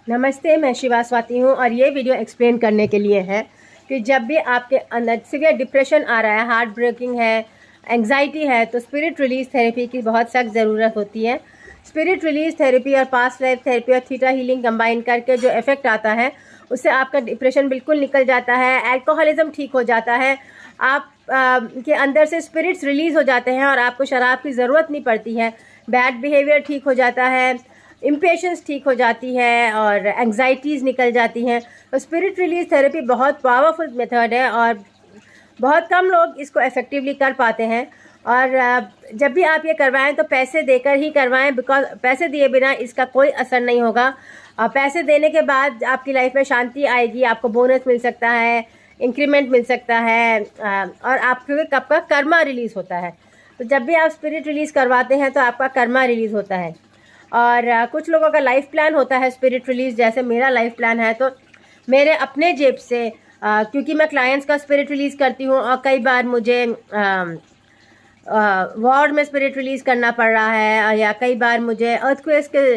नमस्ते, मैं शिवा स्वाति हूँ और ये वीडियो एक्सप्लेन करने के लिए है कि जब भी आपके अंदर सीवियर डिप्रेशन आ रहा है, हार्ट ब्रेकिंग है, एंग्जाइटी है, तो स्पिरिट रिलीज थेरेपी की बहुत सख्त ज़रूरत होती है। स्पिरिट रिलीज थेरेपी और पास्ट लाइफ थेरेपी और थीटा हीलिंग कंबाइन करके जो इफेक्ट आता है उससे आपका डिप्रेशन बिल्कुल निकल जाता है, अल्कोहलिज्म ठीक हो जाता है, आप के अंदर से स्पिरिट्स रिलीज़ हो जाते हैं और आपको शराब की ज़रूरत नहीं पड़ती है, बैड बिहेवियर ठीक हो जाता है, इम्पेशेंस ठीक हो जाती है और एंग्जाइटीज़ निकल जाती हैं। तो स्पिरिट रिलीज थेरेपी बहुत पावरफुल मेथड है और बहुत कम लोग इसको इफ़ेक्टिवली कर पाते हैं। और जब भी आप ये करवाएं तो पैसे देकर ही करवाएं, बिकॉज पैसे दिए बिना इसका कोई असर नहीं होगा। पैसे देने के बाद आपकी लाइफ में शांति आएगी, आपको बोनस मिल सकता है, इंक्रीमेंट मिल सकता है और आपके कब का कर्मा रिलीज़ होता है। तो जब भी आप स्पिरिट रिलीज़ करवाते हैं तो आपका कर्मा रिलीज़ होता है। और कुछ लोगों का लाइफ प्लान होता है स्पिरिट रिलीज, जैसे मेरा लाइफ प्लान है। तो मेरे अपने जेब से क्योंकि मैं क्लाइंट्स का स्पिरिट रिलीज़ करती हूँ और कई बार मुझे वार्ड में स्पिरिट रिलीज़ करना पड़ रहा है या कई बार मुझे अर्थक्वेक्स के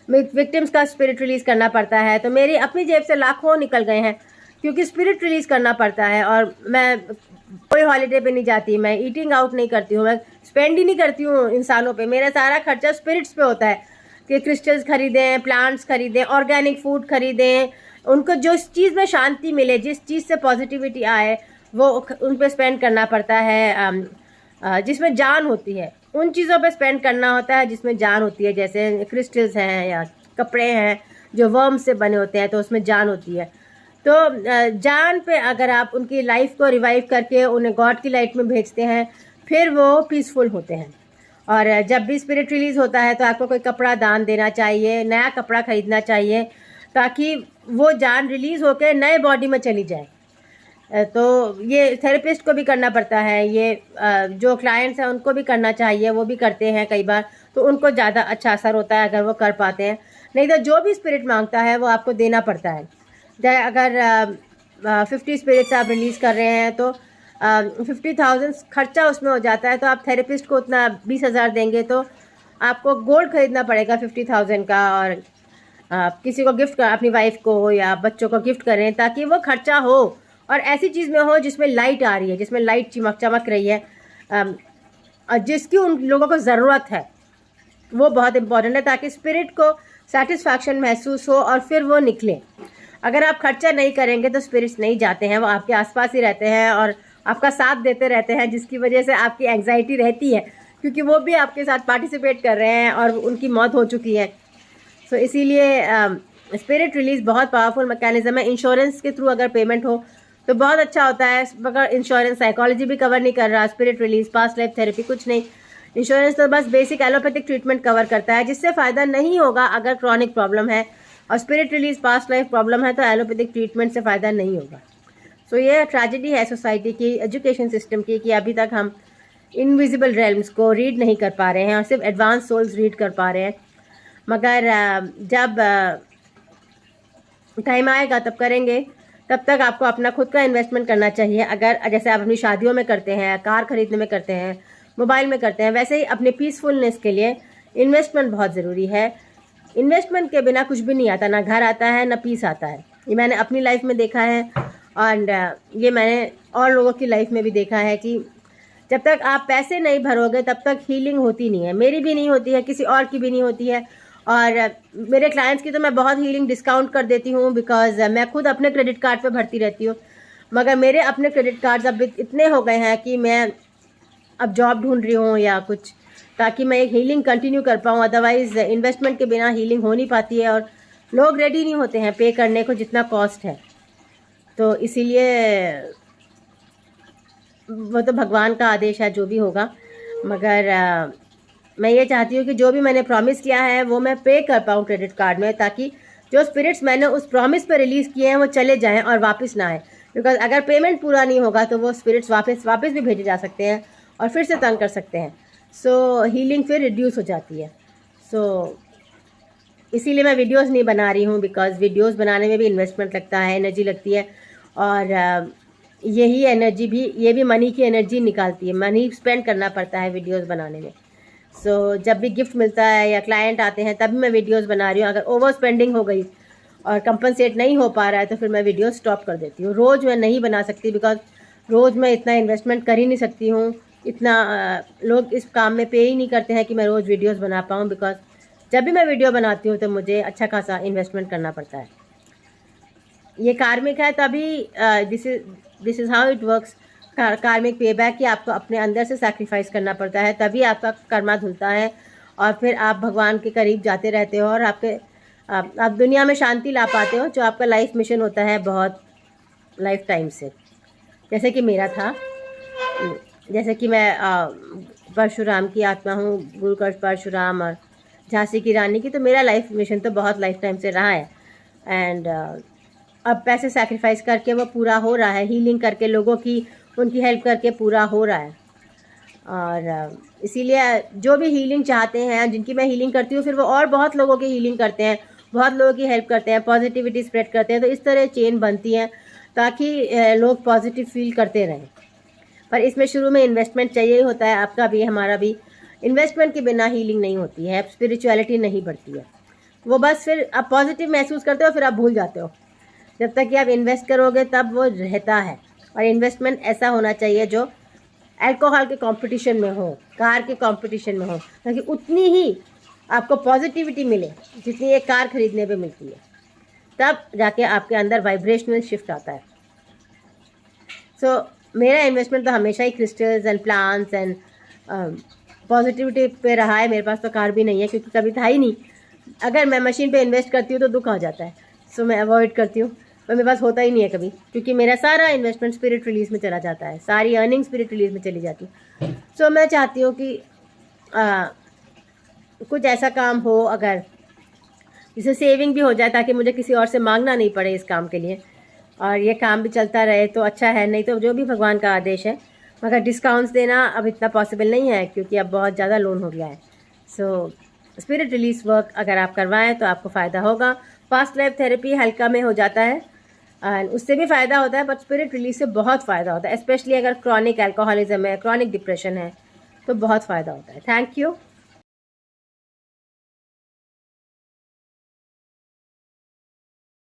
विक्टिम्स का स्पिरिट रिलीज़ करना पड़ता है, तो मेरी अपनी जेब से लाखों निकल गए हैं क्योंकि स्पिरिट रिलीज़ करना पड़ता है। और मैं कोई हॉलीडे पे नहीं जाती, मैं ईटिंग आउट नहीं करती हूँ, मैं स्पेंड ही नहीं करती हूँ इंसानों पे, मेरा सारा खर्चा स्पिरिट्स पे होता है कि क्रिस्टल्स खरीदें, प्लांट्स खरीदें, ऑर्गेनिक फूड खरीदें, उनको जो चीज़ में शांति मिले, जिस चीज़ से पॉजिटिविटी आए वो उन पर स्पेंड करना पड़ता है। जिसमें जान होती है उन चीज़ों पे स्पेंड करना होता है जिसमें जान होती है, जैसे क्रिस्टल्स हैं या कपड़े हैं जो वर्म से बने होते हैं तो उसमें जान होती है। तो जान पे अगर आप उनकी लाइफ को रिवाइव करके उन्हें गॉड की लाइट में भेजते हैं फिर वो पीसफुल होते हैं। और जब भी स्पिरिट रिलीज़ होता है तो आपको कोई कपड़ा दान देना चाहिए, नया कपड़ा ख़रीदना चाहिए ताकि वो जान रिलीज़ होकर नए बॉडी में चली जाए। तो ये थेरेपिस्ट को भी करना पड़ता है, ये जो क्लाइंट्स हैं उनको भी करना चाहिए, वो भी करते हैं कई बार, तो उनको ज़्यादा अच्छा असर होता है अगर वो कर पाते हैं। नहीं तो जो भी स्पिरिट मांगता है वो आपको देना पड़ता है। अगर 50 स्पिरिट्स आप रिलीज़ कर रहे हैं तो 50,000 खर्चा उसमें हो जाता है, तो आप थेरेपिस्ट को उतना 20,000 देंगे तो आपको गोल्ड खरीदना पड़ेगा 50,000 का, और किसी को गिफ्ट कर, अपनी वाइफ को या बच्चों को गिफ्ट करें ताकि वो खर्चा हो और ऐसी चीज़ में हो जिसमें लाइट आ रही है, जिसमें लाइट चमक रही है, जिसकी उन लोगों को ज़रूरत है। वो बहुत इम्पॉर्टेंट है ताकि स्पिरिट को सेटिस्फैक्शन महसूस हो और फिर वो निकले। अगर आप खर्चा नहीं करेंगे तो स्पिरिट्स नहीं जाते हैं, वो आपके आसपास ही रहते हैं और आपका साथ देते रहते हैं, जिसकी वजह से आपकी एंग्जाइटी रहती है क्योंकि वो भी आपके साथ पार्टिसिपेट कर रहे हैं और उनकी मौत हो चुकी है। सो इसीलिए स्पिरिट रिलीज़ बहुत पावरफुल मैकेनिज्म है। इंश्योरेंस के थ्रू अगर पेमेंट हो तो बहुत अच्छा होता है, मगर इंश्योरेंस साइकोलॉजी भी कवर नहीं कर रहा, spirit release, past life therapy कुछ नहीं। इंश्योरेंस तो बस बेसिक एलोपैथिक ट्रीटमेंट कवर करता है, जिससे फ़ायदा नहीं होगा अगर क्रॉनिक प्रॉब्लम है, और spirit release past life problem है तो एलोपैथिक ट्रीटमेंट से फ़ायदा नहीं होगा। सो ये ट्रेजेडी है सोसाइटी की, एजुकेशन सिस्टम की, कि अभी तक हम इनविजिबल रेल्म्स को रीड नहीं कर पा रहे हैं और सिर्फ एडवांस सोल्स रीड कर पा रहे हैं। मगर जब टाइम आएगा तब करेंगे, तब तक आपको अपना खुद का इन्वेस्टमेंट करना चाहिए। अगर जैसे आप अपनी शादियों में करते हैं, कार खरीदने में करते हैं, मोबाइल में करते हैं, वैसे ही अपने पीसफुलनेस के लिए इन्वेस्टमेंट बहुत ज़रूरी है। इन्वेस्टमेंट के बिना कुछ भी नहीं आता, ना घर आता है ना पीस आता है। ये मैंने अपनी लाइफ में देखा है और ये मैंने और लोगों की लाइफ में भी देखा है कि जब तक आप पैसे नहीं भरोगे तब तक हीलिंग होती नहीं है। मेरी भी नहीं होती है, किसी और की भी नहीं होती है। और मेरे क्लाइंट्स की तो मैं बहुत हीलिंग डिस्काउंट कर देती हूँ, बिकॉज मैं खुद अपने क्रेडिट कार्ड पे भरती रहती हूँ। मगर मेरे अपने क्रेडिट कार्ड्स अब इतने हो गए हैं कि मैं अब जॉब ढूंढ रही हूँ या कुछ, ताकि मैं एक हीलिंग कंटिन्यू कर पाऊँ। अदरवाइज़ इन्वेस्टमेंट के बिना हीलिंग हो नहीं पाती है और लोग रेडी नहीं होते हैं पे करने को जितना कॉस्ट है। तो इसीलिए वो तो भगवान का आदेश है जो भी होगा, मगर मैं ये चाहती हूँ कि जो भी मैंने प्रॉमिस किया है वो मैं पे कर पाऊँ क्रेडिट कार्ड में, ताकि जो स्पिरिट्स मैंने उस प्रॉमिस पे रिलीज़ किए हैं वो चले जाएं और वापस ना आए। बिकॉज अगर पेमेंट पूरा नहीं होगा तो वो स्पिरिट्स वापस भी भेजे जा सकते हैं और फिर से तंग कर सकते हैं। सो हीलिंग फिर रिड्यूस हो जाती है। सो इसीलिए मैं वीडियोस नहीं बना रही हूँ, बिकॉज वीडियोस बनाने में भी इन्वेस्टमेंट लगता है, एनर्जी लगती है, और यही एनर्जी भी, ये भी मनी की एनर्जी निकालती है, मनी स्पेंड करना पड़ता है वीडियोस बनाने में। सो जब भी गिफ्ट मिलता है या क्लाइंट आते हैं तब भी मैं वीडियोस बना रही हूँ। अगर ओवर स्पेंडिंग हो गई और कंपनसेट नहीं हो पा रहा है तो फिर मैं वीडियो स्टॉप कर देती हूँ। रोज़ मैं नहीं बना सकती बिकॉज रोज़ मैं इतना इन्वेस्टमेंट कर ही नहीं सकती हूँ, इतना लोग इस काम में पे ही नहीं करते हैं कि मैं रोज़ वीडियोस बना पाऊँ। बिकॉज जब भी मैं वीडियो बनाती हूँ तो मुझे अच्छा खासा इन्वेस्टमेंट करना पड़ता है। ये कार्मिक है, तभी this is how it works. कार्मिक पे बैक कि आपको अपने अंदर से सैक्रिफाइस करना पड़ता है, तभी आपका कर्मा धुलता है और फिर आप भगवान के करीब जाते रहते हो और आप दुनिया में शांति ला पाते हो, जो आपका लाइफ मिशन होता है बहुत लाइफ टाइम से। जैसे कि मेरा था, जैसे कि मैं परशुराम की आत्मा हूँ, गुरुकृष्ण परशुराम और झांसी की रानी की, तो मेरा लाइफ मिशन तो बहुत लाइफ टाइम से रहा है। एंड अब पैसे सैक्रिफाइस करके वो पूरा हो रहा है, हीलिंग करके लोगों की उनकी हेल्प करके पूरा हो रहा है। और इसीलिए जो भी हीलिंग चाहते हैं, जिनकी मैं हीलिंग करती हूँ, फिर वो और बहुत लोगों की हीलिंग करते हैं, बहुत लोगों की हेल्प करते हैं, पॉजिटिविटी स्प्रेड करते हैं। तो इस तरह चेन बनती है ताकि लोग पॉजिटिव फील करते रहें। पर इसमें शुरू में इन्वेस्टमेंट चाहिए ही होता है, आपका भी हमारा भी। इन्वेस्टमेंट के बिना हीलिंग नहीं होती है, स्पिरिचुअलिटी नहीं बढ़ती है। वो बस फिर आप पॉजिटिव महसूस करते हो, फिर आप भूल जाते हो। जब तक कि आप इन्वेस्ट करोगे तब वो रहता है। और इन्वेस्टमेंट ऐसा होना चाहिए जो अल्कोहल के कंपटीशन में हो, कार के कंपटीशन में हो, ताकि उतनी ही आपको पॉजिटिविटी मिले जितनी एक कार खरीदने पे मिलती है। तब जाके आपके अंदर वाइब्रेशनल शिफ्ट आता है। सो मेरा इन्वेस्टमेंट तो हमेशा ही crystals and plants and positivity पे रहा है। मेरे पास तो कार भी नहीं है क्योंकि कभी था ही नहीं। अगर मैं मशीन पे इन्वेस्ट करती हूँ तो दुख आ जाता है, सो मैं अवॉइड करती हूँ। पर मेरे पास होता ही नहीं है कभी, क्योंकि मेरा सारा इन्वेस्टमेंट स्पिरिट रिलीज में चला जाता है, सारी अर्निंग स्पिरिट रिलीज में चली जाती है। सो मैं चाहती हूँ कि कुछ ऐसा काम हो अगर जिससे सेविंग भी हो जाए, ताकि मुझे किसी और से मांगना नहीं पड़े इस काम के लिए, और ये काम भी चलता रहे तो अच्छा है। नहीं तो जो भी भगवान का आदेश है, मगर डिस्काउंट्स देना अब इतना पॉसिबल नहीं है क्योंकि अब बहुत ज़्यादा लोन हो गया है। सो स्पिरिट रिलीज वर्क अगर आप करवाएं तो आपको फ़ायदा होगा। पास्ट लाइफ थेरेपी हल्का में हो जाता है एंड उससे भी फ़ायदा होता है, बट स्पिरिट रिलीज से बहुत फ़ायदा होता है, स्पेशली अगर क्रॉनिक अल्कोहलिज्म है, क्रॉनिक डिप्रेशन है, तो बहुत फ़ायदा होता है। Thank you.